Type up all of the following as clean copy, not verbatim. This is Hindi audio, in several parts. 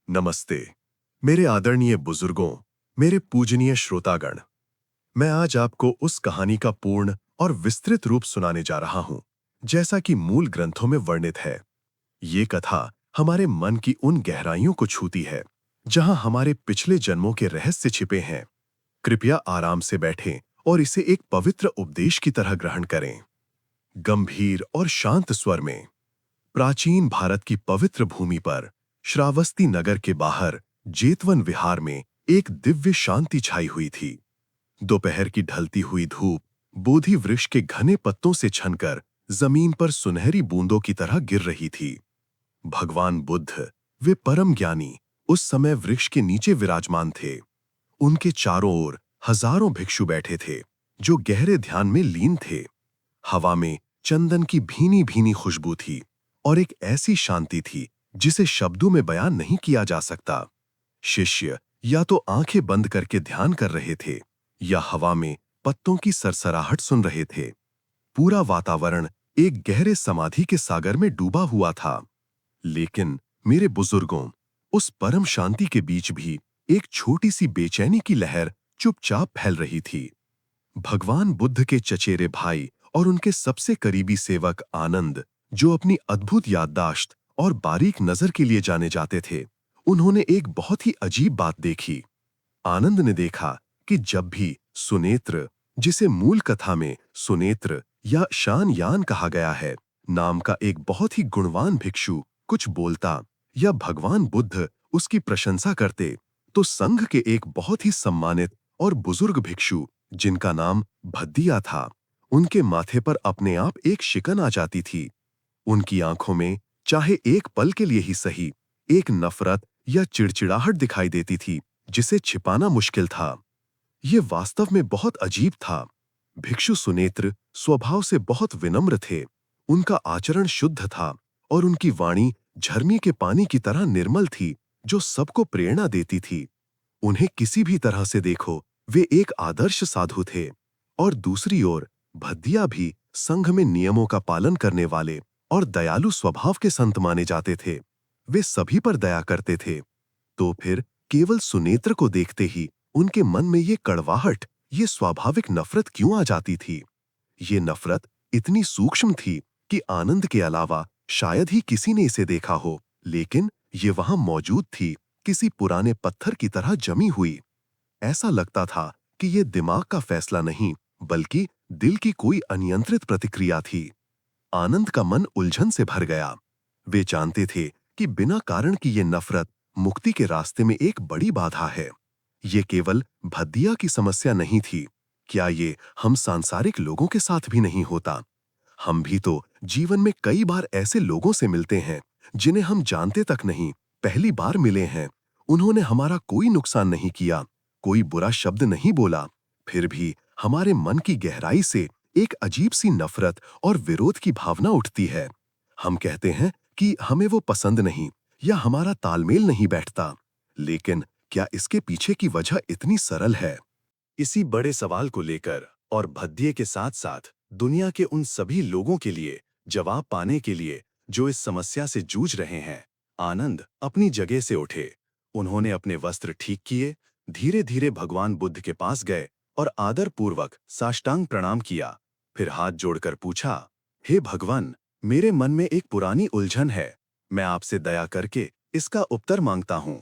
नमस्ते, मेरे आदरणीय बुजुर्गों, मेरे पूजनीय श्रोतागण। मैं आज आपको उस कहानी का पूर्ण और विस्तृत रूप सुनाने जा रहा हूं, जैसा कि मूल ग्रंथों में वर्णित है। ये कथा हमारे मन की उन गहराइयों को छूती है, जहां हमारे पिछले जन्मों के रहस्य छिपे हैं। कृपया आराम से बैठें और इसे एक पवित्र उपदेश की तरह ग्रहण करें। गंभीर और शांत स्वर में प्राचीन भारत की पवित्र भूमि पर श्रावस्ती नगर के बाहर जेतवन विहार में एक दिव्य शांति छाई हुई थी। दोपहर की ढलती हुई धूप बोधि वृक्ष के घने पत्तों से छनकर जमीन पर सुनहरी बूंदों की तरह गिर रही थी। भगवान बुद्ध, वे परम ज्ञानी, उस समय वृक्ष के नीचे विराजमान थे। उनके चारों ओर हजारों भिक्षु बैठे थे, जो गहरे ध्यान में लीन थे। हवा में चंदन की भीनी भीनी खुशबू थी और एक ऐसी शांति थी जिसे शब्दों में बयान नहीं किया जा सकता। शिष्य या तो आंखें बंद करके ध्यान कर रहे थे या हवा में पत्तों की सरसराहट सुन रहे थे। पूरा वातावरण एक गहरे समाधि के सागर में डूबा हुआ था। लेकिन मेरे बुजुर्गों, उस परम शांति के बीच भी एक छोटी सी बेचैनी की लहर चुपचाप फैल रही थी। भगवान बुद्ध के चचेरे भाई और उनके सबसे करीबी सेवक आनंद, जो अपनी अद्भुत याददाश्त और बारीक नजर के लिए जाने जाते थे, उन्होंने एक बहुत ही अजीब बात देखी। आनंद ने देखा कि जब भी सुनेत्र, जिसे मूल कथा में सुनेत्र या शान यान कहा गया है, नाम का एक बहुत ही गुणवान भिक्षु कुछ बोलता या भगवान बुद्ध उसकी प्रशंसा करते, तो संघ के एक बहुत ही सम्मानित और बुजुर्ग भिक्षु, जिनका नाम भद्दिया था, उनके माथे पर अपने आप एक शिकन आ जाती थी। उनकी आंखों में, चाहे एक पल के लिए ही सही, एक नफरत या चिड़चिड़ाहट दिखाई देती थी, जिसे छिपाना मुश्किल था। ये वास्तव में बहुत अजीब था। भिक्षु सुनेत्र स्वभाव से बहुत विनम्र थे। उनका आचरण शुद्ध था और उनकी वाणी झरने के पानी की तरह निर्मल थी, जो सबको प्रेरणा देती थी। उन्हें किसी भी तरह से देखो, वे एक आदर्श साधु थे। और दूसरी ओर भद्दिया भी संघ में नियमों का पालन करने वाले और दयालु स्वभाव के संत माने जाते थे। वे सभी पर दया करते थे। तो फिर केवल सुनेत्र को देखते ही उनके मन में ये कड़वाहट, ये स्वाभाविक नफरत क्यों आ जाती थी? ये नफरत इतनी सूक्ष्म थी कि आनंद के अलावा शायद ही किसी ने इसे देखा हो, लेकिन ये वहां मौजूद थी, किसी पुराने पत्थर की तरह जमी हुई। ऐसा लगता था कि ये दिमाग का फैसला नहीं, बल्कि दिल की कोई अनियंत्रित प्रतिक्रिया थी। आनंद का मन उलझन से भर गया। वे जानते थे कि बिना कारण की ये नफरत मुक्ति के रास्ते में एक बड़ी बाधा है। ये केवल भद्दिया की समस्या नहीं थी। क्या ये हम सांसारिक लोगों के साथ भी नहीं होता? हम भी तो जीवन में कई बार ऐसे लोगों से मिलते हैं, जिन्हें हम जानते तक नहीं, पहली बार मिले हैं। उन्होंने हमारा कोई नुकसान नहीं किया, कोई बुरा शब्द नहीं बोला, फिर भी हमारे मन की गहराई से एक अजीब सी नफरत और विरोध की भावना उठती है। हम कहते हैं कि हमें वो पसंद नहीं या हमारा तालमेल नहीं बैठता। लेकिन क्या इसके पीछे की वजह इतनी सरल है? इसी बड़े सवाल को लेकर और भद्दिये के साथ साथ दुनिया के उन सभी लोगों के लिए जवाब पाने के लिए जो इस समस्या से जूझ रहे हैं, आनंद अपनी जगह से उठे। उन्होंने अपने वस्त्र ठीक किए, धीरे धीरे भगवान बुद्ध के पास गए और आदरपूर्वक साष्टांग प्रणाम किया। फिर हाथ जोड़कर पूछा, हे भगवान, मेरे मन में एक पुरानी उलझन है। मैं आपसे दया करके इसका उत्तर मांगता हूँ।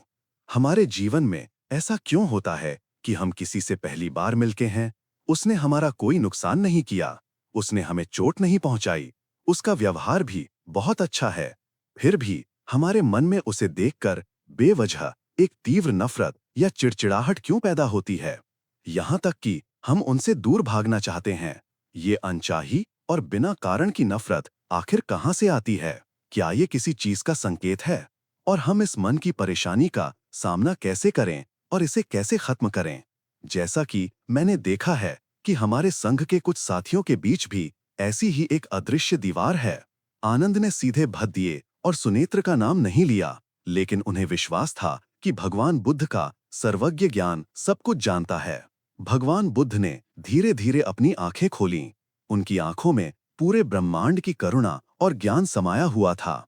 हमारे जीवन में ऐसा क्यों होता है कि हम किसी से पहली बार मिलते हैं, उसने हमारा कोई नुकसान नहीं किया, उसने हमें चोट नहीं पहुंचाई, उसका व्यवहार भी बहुत अच्छा है, फिर भी हमारे मन में उसे देखकर बेवजह एक तीव्र नफरत या चिड़चिड़ाहट क्यों पैदा होती है? यहाँ तक कि हम उनसे दूर भागना चाहते हैं। ये अनचाही और बिना कारण की नफरत आखिर कहाँ से आती है? क्या ये किसी चीज का संकेत है? और हम इस मन की परेशानी का सामना कैसे करें और इसे कैसे खत्म करें? जैसा कि मैंने देखा है कि हमारे संघ के कुछ साथियों के बीच भी ऐसी ही एक अदृश्य दीवार है। आनंद ने सीधे भद्दिये और सुनेत्र का नाम नहीं लिया, लेकिन उन्हें विश्वास था कि भगवान बुद्ध का सर्वज्ञ ज्ञान सब कुछ जानता है। भगवान बुद्ध ने धीरे धीरे अपनी आंखें खोलीं। उनकी आंखों में पूरे ब्रह्मांड की करुणा और ज्ञान समाया हुआ था।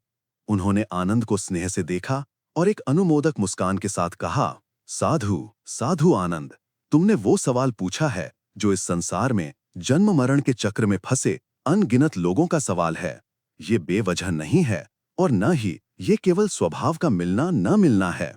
उन्होंने आनंद को स्नेह से देखा और एक अनुमोदक मुस्कान के साथ कहा, साधु साधु आनंद, तुमने वो सवाल पूछा है जो इस संसार में जन्म मरण के चक्र में फंसे अनगिनत लोगों का सवाल है। ये बेवजह नहीं है और न ही ये केवल स्वभाव का मिलना न मिलना है।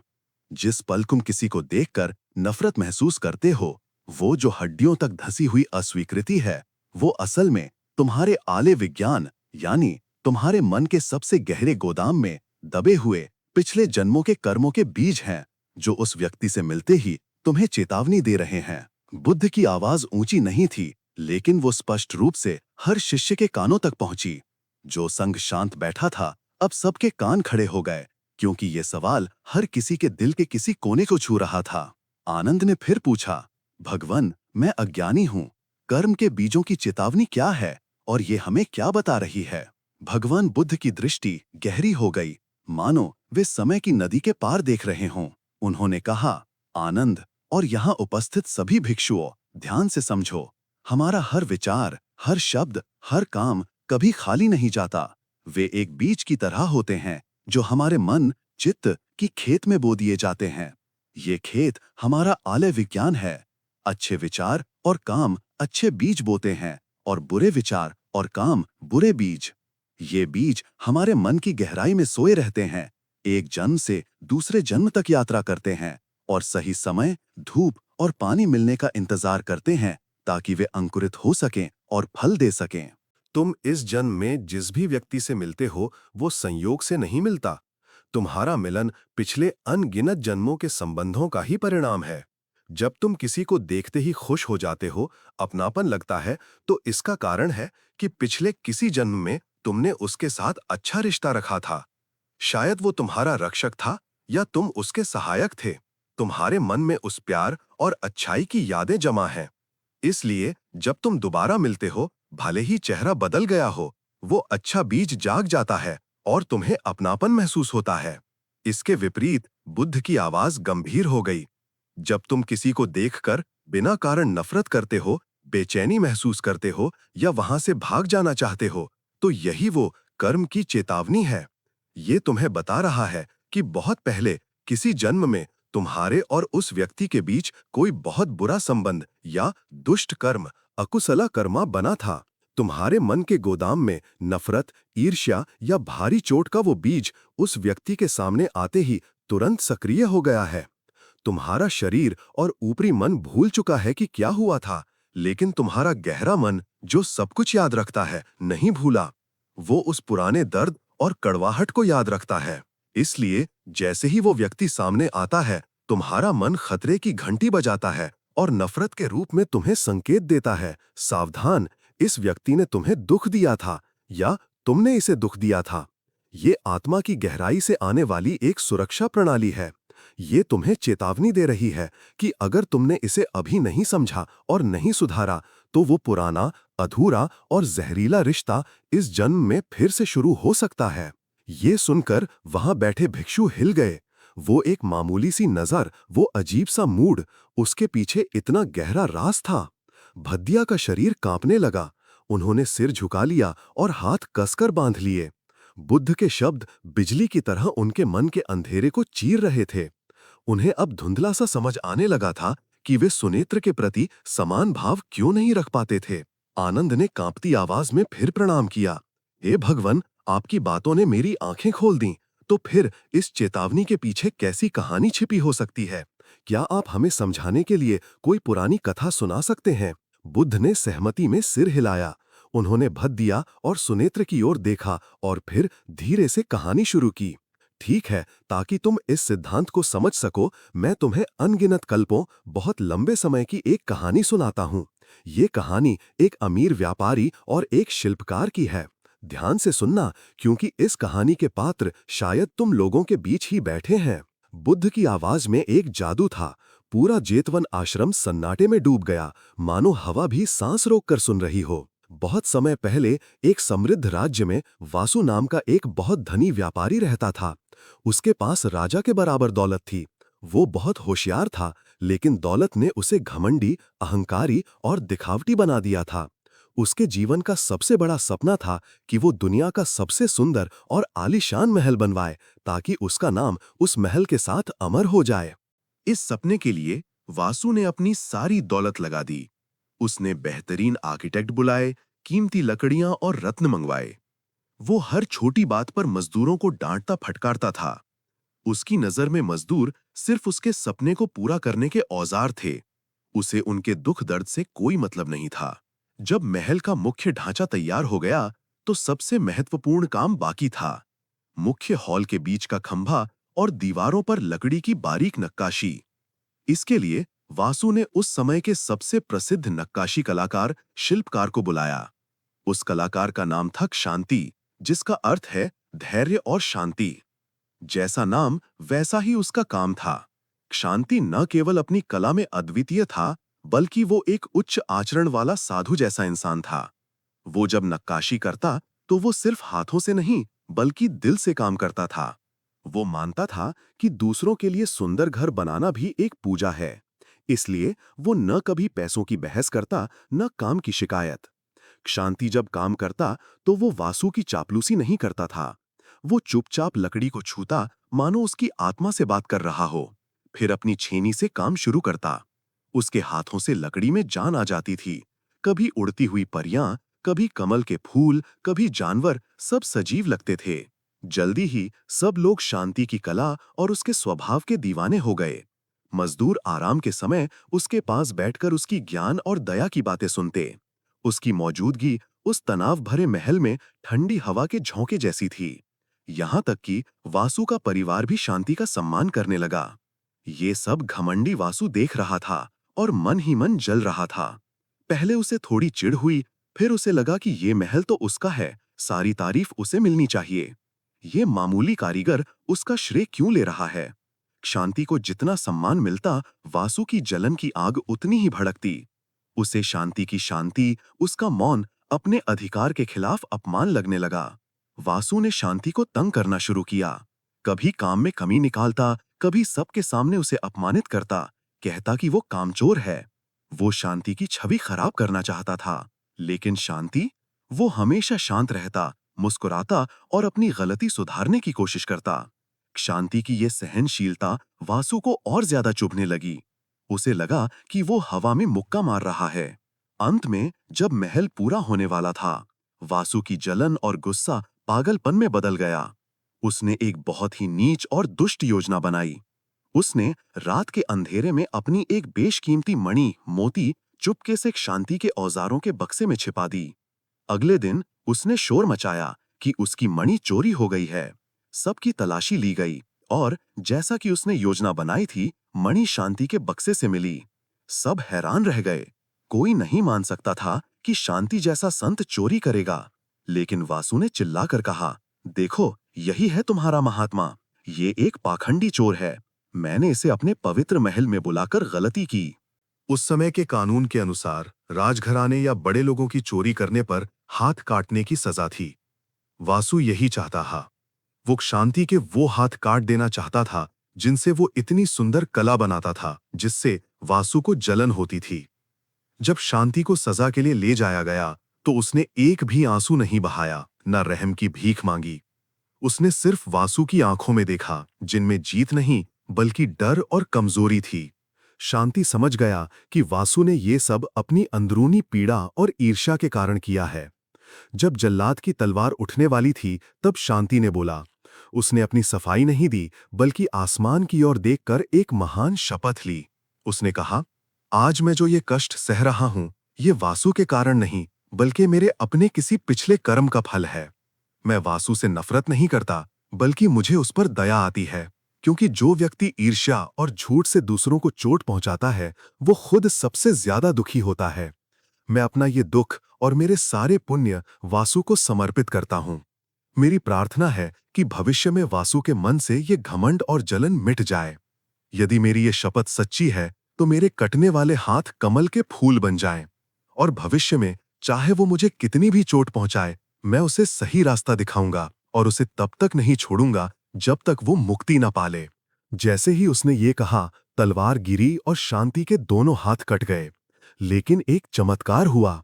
जिस पल तुम किसी को देखकर नफरत महसूस करते हो, वो जो हड्डियों तक धसी हुई अस्वीकृति है, वो असल में तुम्हारे आले विज्ञान यानी तुम्हारे मन के सबसे गहरे गोदाम में दबे हुए पिछले जन्मों के कर्मों के बीज हैं, जो उस व्यक्ति से मिलते ही तुम्हें चेतावनी दे रहे हैं। बुद्ध की आवाज ऊंची नहीं थी, लेकिन वो स्पष्ट रूप से हर शिष्य के कानों तक पहुंची। जो संघ शांत बैठा था, अब सबके कान खड़े हो गए, क्योंकि ये सवाल हर किसी के दिल के किसी कोने को छू रहा था। आनंद ने फिर पूछा, भगवन, मैं अज्ञानी हूँ, कर्म के बीजों की चेतावनी क्या है और ये हमें क्या बता रही है? भगवान बुद्ध की दृष्टि गहरी हो गई, मानो वे समय की नदी के पार देख रहे हों। उन्होंने कहा, आनंद और यहाँ उपस्थित सभी भिक्षुओं, ध्यान से समझो, हमारा हर विचार, हर शब्द, हर काम कभी खाली नहीं जाता। वे एक बीज की तरह होते हैं जो हमारे मन, चित्त की खेत में बो दिए जाते हैं। ये खेत हमारा आलय विज्ञान है। अच्छे विचार और काम अच्छे बीज बोते हैं और बुरे विचार और काम बुरे बीज। ये बीज हमारे मन की गहराई में सोए रहते हैं, एक जन्म से दूसरे जन्म तक यात्रा करते हैं और सही समय, धूप और पानी मिलने का इंतजार करते हैं ताकि वे अंकुरित हो सकें और फल दे सकें। तुम इस जन्म में जिस भी व्यक्ति से मिलते हो, वो संयोग से नहीं मिलता। तुम्हारा मिलन पिछले अनगिनत जन्मों के संबंधों का ही परिणाम है। जब तुम किसी को देखते ही खुश हो जाते हो, अपनापन लगता है, तो इसका कारण है कि पिछले किसी जन्म में तुमने उसके साथ अच्छा रिश्ता रखा था। शायद वो तुम्हारा रक्षक था या तुम उसके सहायक थे। तुम्हारे मन में उस प्यार और अच्छाई की यादें जमा हैं। इसलिए जब तुम दोबारा मिलते हो, भले ही चेहरा बदल गया हो, वो अच्छा बीज जाग जाता है और तुम्हें अपनापन महसूस होता है। इसके विपरीत बुद्ध की आवाज गंभीर हो गई। जब तुम किसी को देखकर बिना कारण नफरत करते हो, बेचैनी महसूस करते हो या वहां से भाग जाना चाहते हो, तो यही वो कर्म की चेतावनी है। ये तुम्हें बता रहा है कि बहुत पहले किसी जन्म में तुम्हारे और उस व्यक्ति के बीच कोई बहुत बुरा संबंध या दुष्ट कर्म, अकुशला कर्मा बना था। तुम्हारे मन के गोदाम में नफरत, ईर्ष्या या भारी चोट का वो बीज उस व्यक्ति के सामने आते ही तुरंत सक्रिय हो गया है। तुम्हारा शरीर और ऊपरी मन भूल चुका है कि क्या हुआ था, लेकिन तुम्हारा गहरा मन, जो सब कुछ याद रखता है, नहीं भूला। वो उस पुराने दर्द और कड़वाहट को याद रखता है। इसलिए जैसे ही वो व्यक्ति सामने आता है, तुम्हारा मन खतरे की घंटी बजाता है और नफरत के रूप में तुम्हें संकेत देता है, सावधान, इस व्यक्ति ने तुम्हें दुख दिया था या तुमने इसे दुख दिया था। ये आत्मा की गहराई से आने वाली एक सुरक्षा प्रणाली है। ये तुम्हें चेतावनी दे रही है कि अगर तुमने इसे अभी नहीं समझा और नहीं सुधारा, तो वो पुराना, अधूरा और जहरीला रिश्ता इस जन्म में फिर से शुरू हो सकता है। ये सुनकर वहां बैठे भिक्षु हिल गए। वो एक मामूली सी नजर, वो अजीब सा मूड, उसके पीछे इतना गहरा राज था। भद्दिया का शरीर कांपने लगा। उन्होंने सिर झुका लिया और हाथ कसकर बांध लिए। बुद्ध के शब्द बिजली की तरह उनके मन के अंधेरे को चीर रहे थे। उन्हें अब धुंधला सा समझ आने लगा था कि वे सुनेत्र के प्रति समान भाव क्यों नहीं रख पाते थे। आनंद ने कांपती आवाज में फिर प्रणाम किया। हे भगवन, आपकी बातों ने मेरी आंखें खोल दी। तो फिर इस चेतावनी के पीछे कैसी कहानी छिपी हो सकती है? क्या आप हमें समझाने के लिए कोई पुरानी कथा सुना सकते हैं? बुद्ध ने सहमति में सिर हिलाया। उन्होंने भद्दिया और सुनेत्र की ओर देखा और फिर धीरे से कहानी शुरू की। ठीक है, ताकि तुम इस सिद्धांत को समझ सको, मैं तुम्हें अनगिनत कल्पों, बहुत लंबे समय की एक कहानी सुनाता हूँ। ये कहानी एक अमीर व्यापारी और एक शिल्पकार की है। ध्यान से सुनना, क्योंकि इस कहानी के पात्र शायद तुम लोगों के बीच ही बैठे हैं। बुद्ध की आवाज में एक जादू था। पूरा जेतवन आश्रम सन्नाटे में डूब गया, मानो हवा भी सांस रोककर सुन रही हो। बहुत समय पहले एक समृद्ध राज्य में वासु नाम का एक बहुत धनी व्यापारी रहता था। उसके पास राजा के बराबर दौलत थी। वो बहुत होशियार था, लेकिन दौलत ने उसे घमंडी, अहंकारी और दिखावटी बना दिया था। उसके जीवन का सबसे बड़ा सपना था कि वो दुनिया का सबसे सुंदर और आलीशान महल बनवाए ताकि उसका नाम उस महल के साथ अमर हो जाए। इस सपने के लिए वासु ने अपनी सारी दौलत लगा दी। उसने बेहतरीन आर्किटेक्ट बुलाए, कीमती लकड़ियां और रत्न मंगवाए। वो हर छोटी बात पर मजदूरों को डांटता फटकारता था। उसकी नजर में मजदूर सिर्फ उसके सपने को पूरा करने के औजार थे। उसे उनके दुख दर्द से कोई मतलब नहीं था। जब महल का मुख्य ढांचा तैयार हो गया, तो सबसे महत्वपूर्ण काम बाकी था। मुख्य हॉल के बीच का खंभा और दीवारों पर लकड़ी की बारीक नक्काशी। इसके लिए वासु ने उस समय के सबसे प्रसिद्ध नक्काशी कलाकार शिल्पकार को बुलाया। उस कलाकार का नाम था शांति, जिसका अर्थ है धैर्य और शांति। जैसा नाम वैसा ही उसका काम था। शांति न केवल अपनी कला में अद्वितीय था, बल्कि वो एक उच्च आचरण वाला साधु जैसा इंसान था। वो जब नक्काशी करता तो वो सिर्फ हाथों से नहीं, बल्कि दिल से काम करता था। वो मानता था कि दूसरों के लिए सुंदर घर बनाना भी एक पूजा है। इसलिए वो न कभी पैसों की बहस करता, न काम की शिकायत। शांति जब काम करता तो वो वासु की चापलूसी नहीं करता था। वो चुपचाप लकड़ी को छूता, मानो उसकी आत्मा से बात कर रहा हो। फिर अपनी छेनी से काम शुरू करता। उसके हाथों से लकड़ी में जान आ जाती थी। कभी उड़ती हुई परियां, कभी कमल के फूल, कभी जानवर, सब सजीव लगते थे। जल्दी ही सब लोग शांति की कला और उसके स्वभाव के दीवाने हो गए। मजदूर आराम के समय उसके पास बैठकर उसकी ज्ञान और दया की बातें सुनते। उसकी मौजूदगी उस तनाव भरे महल में ठंडी हवा के झोंके जैसी थी। यहां तक कि वासु का परिवार भी शांति का सम्मान करने लगा। ये सब घमंडी वासु देख रहा था और मन ही मन जल रहा था। पहले उसे थोड़ी चिढ़ हुई, फिर उसे लगा कि ये महल तो उसका है, सारी तारीफ उसे मिलनी चाहिए। ये मामूली कारीगर उसका श्रेय क्यों ले रहा है? शांति को जितना सम्मान मिलता, वासु की जलन की आग उतनी ही भड़कती। उसे शांति की शांति, उसका मौन अपने अधिकार के खिलाफ अपमान लगने लगा। वासु ने शांति को तंग करना शुरू किया। कभी काम में कमी निकालता, कभी सबके सामने उसे अपमानित करता, कहता कि वो कामचोर है। वो शांति की छवि खराब करना चाहता था, लेकिन शांति, वो हमेशा शांत रहता, मुस्कुराता और अपनी गलती सुधारने की कोशिश करता। शांति की ये सहनशीलता वासु को और ज्यादा चुभने लगी। उसे लगा कि वो हवा में मुक्का मार रहा है। अंत में जब महल पूरा होने वाला था, वासु की जलन और गुस्सा पागलपन में बदल गया। उसने एक बहुत ही नीच और दुष्ट योजना बनाई। उसने रात के अंधेरे में अपनी एक बेशकीमती मणि मोती चुपके से शांति के औजारों के बक्से में छिपा दी। अगले दिन उसने शोर मचाया कि उसकी मणि चोरी हो गई है। सबकी तलाशी ली गई और जैसा कि उसने योजना बनाई थी, मणि शांति के बक्से से मिली। सब हैरान रह गए। कोई नहीं मान सकता था कि शांति जैसा संत चोरी करेगा। लेकिन वासु ने चिल्लाकर कहा, देखो, यही है तुम्हारा महात्मा। ये एक पाखंडी चोर है। मैंने इसे अपने पवित्र महल में बुलाकर गलती की। उस समय के कानून के अनुसार राजघराने या बड़े लोगों की चोरी करने पर हाथ काटने की सजा थी। वासु यही चाहता था। वो शांति के वो हाथ काट देना चाहता था जिनसे वो इतनी सुंदर कला बनाता था, जिससे वासु को जलन होती थी। जब शांति को सजा के लिए ले जाया गया, तो उसने एक भी आंसू नहीं बहाया, न रहम की भीख मांगी। उसने सिर्फ वासु की आंखों में देखा, जिनमें जीत नहीं, बल्कि डर और कमजोरी थी। शांति समझ गया कि वासु ने ये सब अपनी अंदरूनी पीड़ा और ईर्ष्या के कारण किया है। जब जल्लाद की तलवार उठने वाली थी, तब शांति ने बोला। उसने अपनी सफाई नहीं दी, बल्कि आसमान की ओर देखकर एक महान शपथ ली। उसने कहा, आज मैं जो ये कष्ट सह रहा हूं, ये वासु के कारण नहीं, बल्कि मेरे अपने किसी पिछले कर्म का फल है। मैं वासु से नफरत नहीं करता, बल्कि मुझे उस पर दया आती है, क्योंकि जो व्यक्ति ईर्ष्या और झूठ से दूसरों को चोट पहुंचाता है, वो खुद सबसे ज्यादा दुखी होता है। मैं अपना ये दुख और मेरे सारे पुण्य वासु को समर्पित करता हूं। मेरी प्रार्थना है कि भविष्य में वासु के मन से ये घमंड और जलन मिट जाए। यदि मेरी ये शपथ सच्ची है, तो मेरे कटने वाले हाथ कमल के फूल बन जाएं, और भविष्य में चाहे वो मुझे कितनी भी चोट पहुंचाए, मैं उसे सही रास्ता दिखाऊंगा और उसे तब तक नहीं छोड़ूंगा जब तक वो मुक्ति न पाले। जैसे ही उसने ये कहा, तलवार गिरी और शांति के दोनों हाथ कट गए। लेकिन एक चमत्कार हुआ।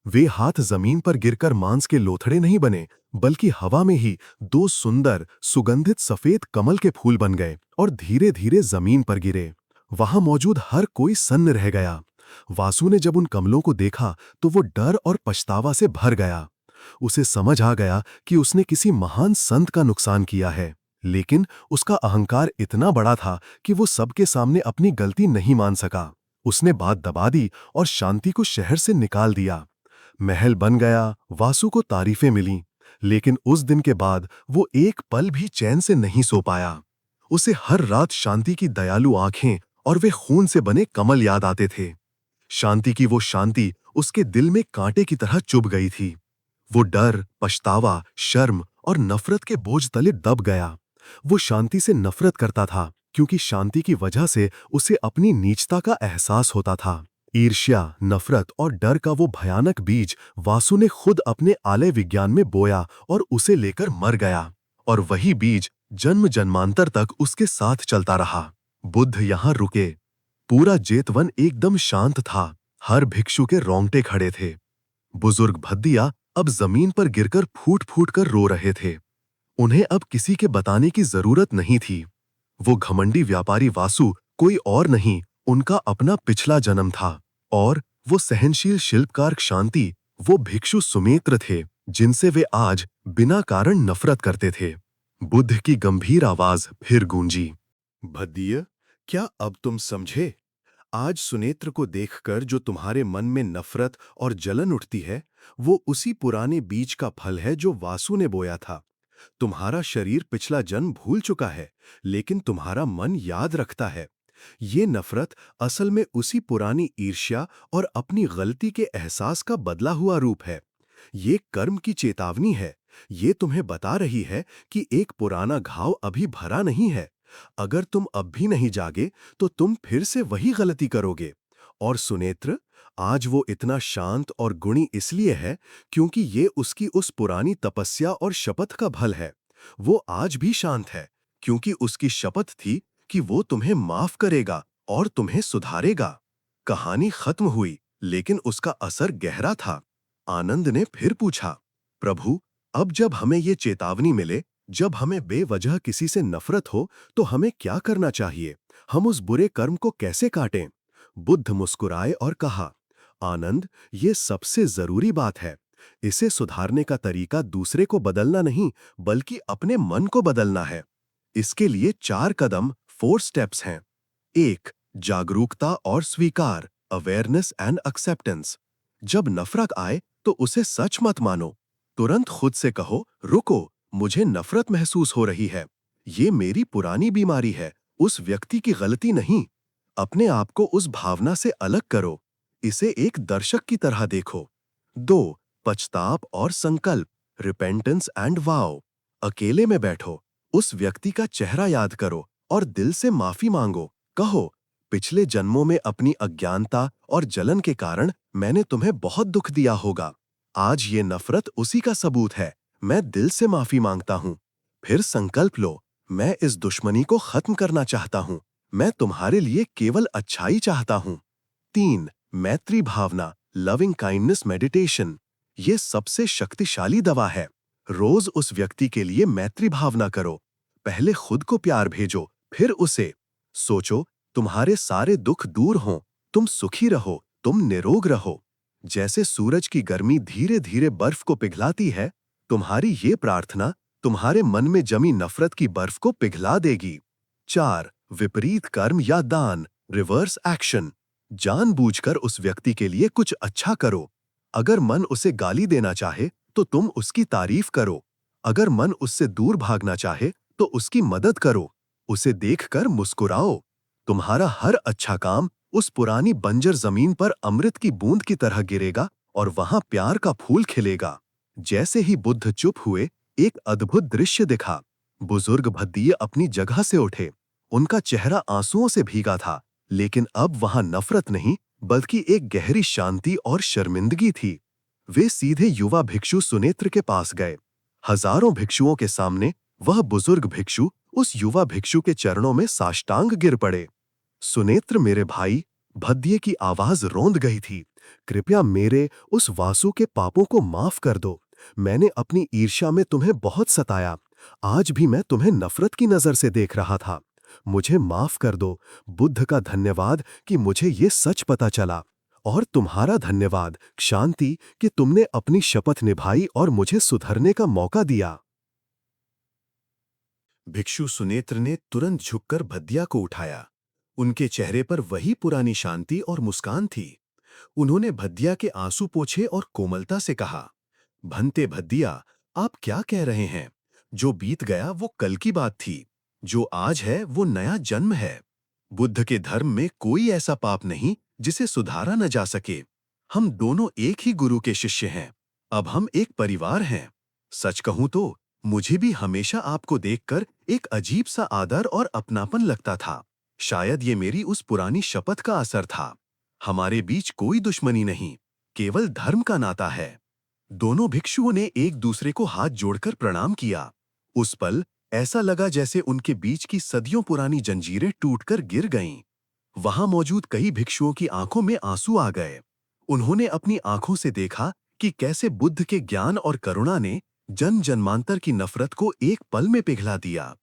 वे हाथ जमीन पर गिरकर मांस के लोथड़े नहीं बने, बल्कि हवा में ही दो सुंदर सुगंधित सफेद कमल के फूल बन गए और धीरे धीरे जमीन पर गिरे। वहां मौजूद हर कोई सन्न रह गया। वासु ने जब उन कमलों को देखा तो वो डर और पछतावा से भर गया। उसे समझ आ गया कि उसने किसी महान संत का नुकसान किया है, लेकिन उसका अहंकार इतना बड़ा था कि वो सबके सामने अपनी गलती नहीं मान सका। उसने बात दबा दी और शांति को शहर से निकाल दिया। महल बन गया, वासु को तारीफें मिलीं, लेकिन उस दिन के बाद वो एक पल भी चैन से नहीं सो पाया। उसे हर रात शांति की दयालु आंखें और वे खून से बने कमल याद आते थे। शांति की वो शांति उसके दिल में कांटे की तरह चुभ गई थी। वो डर, पछतावा, शर्म और नफरत के बोझ तले दब गया। वो शांति से नफरत करता था, क्योंकि शांति की वजह से उसे अपनी नीचता का एहसास होता था। ईर्ष्या, नफरत और डर का वो भयानक बीज वासु ने खुद अपने आलय विज्ञान में बोया और उसे लेकर मर गया। और वही बीज जन्म जन्मांतर तक उसके साथ चलता रहा। बुद्ध यहां रुके। पूरा जेतवन एकदम शांत था। हर भिक्षु के रोंगटे खड़े थे। बुजुर्ग भद्दिया अब जमीन पर गिरकर फूट फूट कर रो रहे थे। उन्हें अब किसी के बताने की जरूरत नहीं थी। वो घमंडी व्यापारी वासु कोई और नहीं, उनका अपना पिछला जन्म था। और वो सहनशील शिल्पकार शांति वो भिक्षु सुमित्र थे, जिनसे वे आज बिना कारण नफरत करते थे। बुद्ध की गंभीर आवाज फिर गूंजी, भद्दिय, क्या अब तुम समझे? आज सुनेत्र को देखकर जो तुम्हारे मन में नफरत और जलन उठती है, वो उसी पुराने बीज का फल है जो वासु ने बोया था। तुम्हारा शरीर पिछला जन्म भूल चुका है, लेकिन तुम्हारा मन याद रखता है। ये नफरत असल में उसी पुरानी ईर्ष्या और अपनी गलती के एहसास का बदला हुआ रूप है। ये कर्म की चेतावनी है। ये तुम्हें बता रही है कि एक पुराना घाव अभी भरा नहीं है। अगर तुम अब भी नहीं जागे तो तुम फिर से वही गलती करोगे। और सुनेत्र, आज वो इतना शांत और गुणी इसलिए है क्योंकि ये उसकी उस पुरानी तपस्या और शपथ का फल है। वो आज भी शांत है क्योंकि उसकी शपथ थी कि वो तुम्हें माफ करेगा और तुम्हें सुधारेगा। कहानी खत्म हुई, लेकिन उसका असर गहरा था। आनंद ने फिर पूछा, प्रभु, अब जब हमें ये चेतावनी मिले, जब हमें बेवजह किसी से नफरत हो, तो हमें क्या करना चाहिए? हम उस बुरे कर्म को कैसे काटें? बुद्ध मुस्कुराए और कहा, आनंद, ये सबसे जरूरी बात है। इसे सुधारने का तरीका दूसरे को बदलना नहीं, बल्कि अपने मन को बदलना है। इसके लिए 4 कदम, 4 स्टेप्स हैं। 1. जागरूकता और स्वीकार, अवेयरनेस एंड एक्सेप्टेंस। जब नफरत आए तो उसे सच मत मानो। तुरंत खुद से कहो, रुको, मुझे नफरत महसूस हो रही है। ये मेरी पुरानी बीमारी है, उस व्यक्ति की गलती नहीं। अपने आप को उस भावना से अलग करो। इसे एक दर्शक की तरह देखो। 2. पछताप और संकल्प, रिपेंटेंस एंड वाव। अकेले में बैठो, उस व्यक्ति का चेहरा याद करो और दिल से माफी मांगो। कहो, पिछले जन्मों में अपनी अज्ञानता और जलन के कारण मैंने तुम्हें बहुत दुख दिया होगा। आज ये नफरत उसी का सबूत है। मैं दिल से माफी मांगता हूँ। फिर संकल्प लो, मैं इस दुश्मनी को खत्म करना चाहता हूँ। मैं तुम्हारे लिए केवल अच्छाई चाहता हूँ। 3. मैत्री भावना, लविंग काइंडनेस मेडिटेशन। ये सबसे शक्तिशाली दवा है। रोज उस व्यक्ति के लिए मैत्री भावना करो। पहले खुद को प्यार भेजो, फिर उसे। सोचो, तुम्हारे सारे दुख दूर हों, तुम सुखी रहो, तुम निरोग रहो। जैसे सूरज की गर्मी धीरे धीरे बर्फ को पिघलाती है, तुम्हारी ये प्रार्थना तुम्हारे मन में जमी नफरत की बर्फ को पिघला देगी। 4. विपरीत कर्म या दान, रिवर्स एक्शन। जानबूझकर उस व्यक्ति के लिए कुछ अच्छा करो। अगर मन उसे गाली देना चाहे तो तुम उसकी तारीफ करो। अगर मन उससे दूर भागना चाहे तो उसकी मदद करो। उसे देखकर मुस्कुराओ। तुम्हारा हर अच्छा काम उस पुरानी बंजर जमीन पर अमृत की बूंद की तरह गिरेगा और वहां प्यार का फूल खिलेगा। जैसे ही बुद्ध चुप हुए, एक अद्भुत दृश्य दिखा। बुजुर्ग भद्दिये अपनी जगह से उठे। उनका चेहरा आंसुओं से भीगा था, लेकिन अब वहां नफरत नहीं, बल्कि एक गहरी शांति और शर्मिंदगी थी। वे सीधे युवा भिक्षु सुनेत्र के पास गए। हजारों भिक्षुओं के सामने वह बुजुर्ग भिक्षु उस युवा भिक्षु के चरणों में साष्टांग गिर पड़े। सुनेत्र, मेरे भाई, भद्दिये की आवाज रोंद गई थी। कृपया मेरे उस वासु के पापों को माफ कर दो। मैंने अपनी ईर्ष्या में तुम्हें बहुत सताया। आज भी मैं तुम्हें नफरत की नजर से देख रहा था। मुझे माफ कर दो। बुद्ध का धन्यवाद कि मुझे ये सच पता चला। और तुम्हारा धन्यवाद शांति कि तुमने अपनी शपथ निभाई और मुझे सुधरने का मौका दिया। भिक्षु सुनेत्र ने तुरंत झुककर भद्दिया को उठाया। उनके चेहरे पर वही पुरानी शांति और मुस्कान थी। उन्होंने भद्दिया के आंसू पोंछे और कोमलता से कहा, भंते भद्दिया, आप क्या कह रहे हैं? जो बीत गया वो कल की बात थी। जो आज है वो नया जन्म है। बुद्ध के धर्म में कोई ऐसा पाप नहीं जिसे सुधारा न जा सके। हम दोनों एक ही गुरु के शिष्य हैं। अब हम एक परिवार हैं। सच कहूं तो मुझे भी हमेशा आपको देखकर एक अजीब सा आदर और अपनापन लगता था। शायद ये मेरी उस पुरानी शपथ का असर था। हमारे बीच कोई दुश्मनी नहीं, केवल धर्म का नाता है। दोनों भिक्षुओं ने एक दूसरे को हाथ जोड़कर प्रणाम किया। उस पल ऐसा लगा जैसे उनके बीच की सदियों पुरानी जंजीरें टूटकर गिर गईं। वहां मौजूद कई भिक्षुओं की आंखों में आंसू आ गए। उन्होंने अपनी आंखों से देखा कि कैसे बुद्ध के ज्ञान और करुणा ने जन्म जन्मांतर की नफरत को एक पल में पिघला दिया।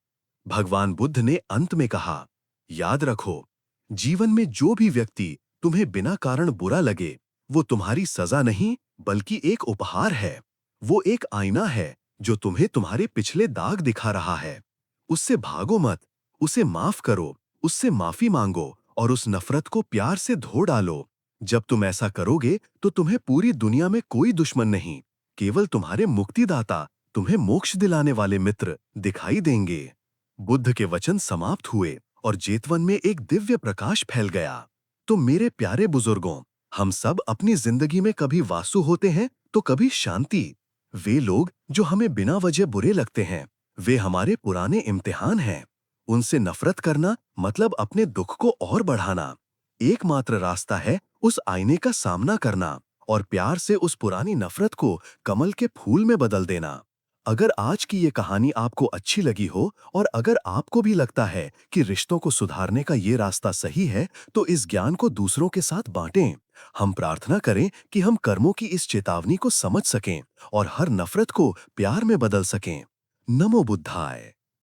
भगवान बुद्ध ने अंत में कहा, याद रखो, जीवन में जो भी व्यक्ति तुम्हें बिना कारण बुरा लगे, वो तुम्हारी सजा नहीं बल्कि एक उपहार है। वो एक आईना है जो तुम्हें तुम्हारे पिछले दाग दिखा रहा है। उससे भागो मत, उसे माफ करो, उससे माफी मांगो और उस नफरत को प्यार से धो डालो। जब तुम ऐसा करोगे तो तुम्हें पूरी दुनिया में कोई दुश्मन नहीं, केवल तुम्हारे मुक्तिदाता, तुम्हें मोक्ष दिलाने वाले मित्र दिखाई देंगे। बुद्ध के वचन समाप्त हुए और जेतवन में एक दिव्य प्रकाश फैल गया। तो मेरे प्यारे बुजुर्गों, हम सब अपनी जिंदगी में कभी वासु होते हैं तो कभी शांति। वे लोग जो हमें बिना वजह बुरे लगते हैं, वे हमारे पुराने इम्तिहान हैं। उनसे नफरत करना मतलब अपने दुख को और बढ़ाना। एकमात्र रास्ता है उस आईने का सामना करना और प्यार से उस पुरानी नफरत को कमल के फूल में बदल देना। अगर आज की ये कहानी आपको अच्छी लगी हो और अगर आपको भी लगता है कि रिश्तों को सुधारने का ये रास्ता सही है, तो इस ज्ञान को दूसरों के साथ बांटें। हम प्रार्थना करें कि हम कर्मों की इस चेतावनी को समझ सकें और हर नफरत को प्यार में बदल सकें। नमो बुद्धाय।